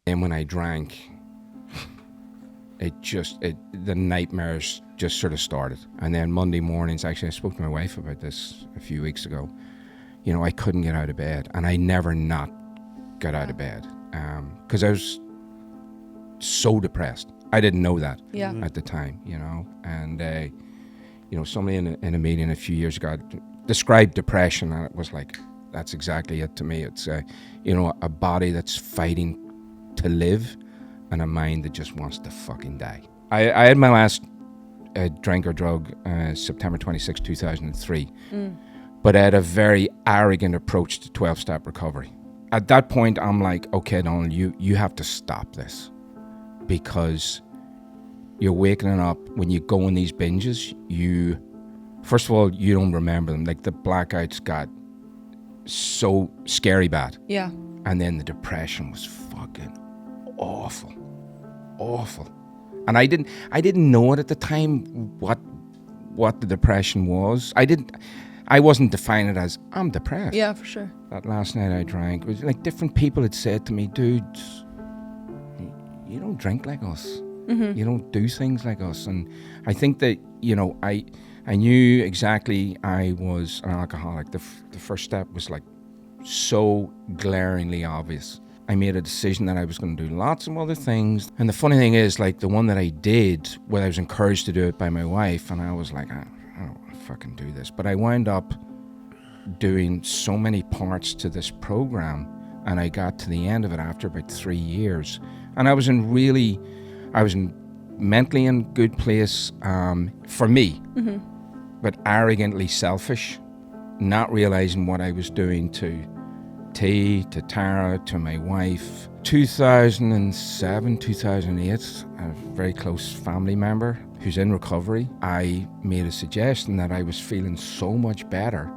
And when I drank, the nightmares just sort of started. And then Monday mornings, actually I spoke to my wife about this a few weeks ago, you know, I couldn't get out of bed, and I never not got out of bed, because I was so depressed. I didn't know that at the time, you know. And you know, somebody in a meeting a few years ago described depression, and it was like, that's exactly it to me. It's you know, a body that's fighting to live and a mind that just wants to fucking die. I had my last drink or drug September 26, 2003, but I had a very arrogant approach to 12-step recovery. At that point, I'm like, okay, Donal, you have to stop this, because you're waking up when you go on these binges. First of all, you don't remember them. Like, the blackouts got so scary bad. Yeah. And then the depression was fucking awful. And I didn't know it at the time what the depression was. I wasn't defining it as, I'm depressed. Yeah, for sure. That last night I drank, it was like different people had said to me, dude, you don't drink like us. Mm-hmm. You don't do things like us. And I think that, you know, I knew exactly I was an alcoholic. The first step was like so glaringly obvious. I made a decision that I was going to do lots of other things. And the funny thing is, like, the one that I did, well, I was encouraged to do it by my wife, and I was like, I don't want to fucking do this. But I wound up doing so many parts to this program, and I got to the end of it after about 3 years. And I was mentally in good place for me, but arrogantly selfish, not realizing what I was doing to T, to Tara, to my wife. 2007, 2008, a very close family member who's in recovery, I made a suggestion that I was feeling so much better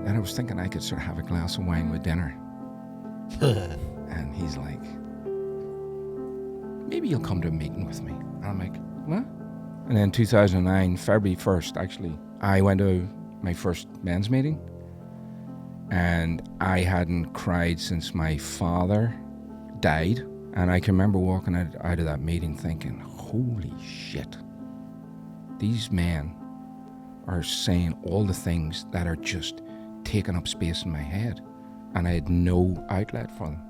that I was thinking I could sort of have a glass of wine with dinner. And he's like, maybe you'll come to a meeting with me. And I'm like, what? And then 2009, February 1st, actually, I went to my first men's meeting. And I hadn't cried since my father died. And I can remember walking out of that meeting thinking, holy shit, these men are saying all the things that are just taking up space in my head. And I had no outlet for them.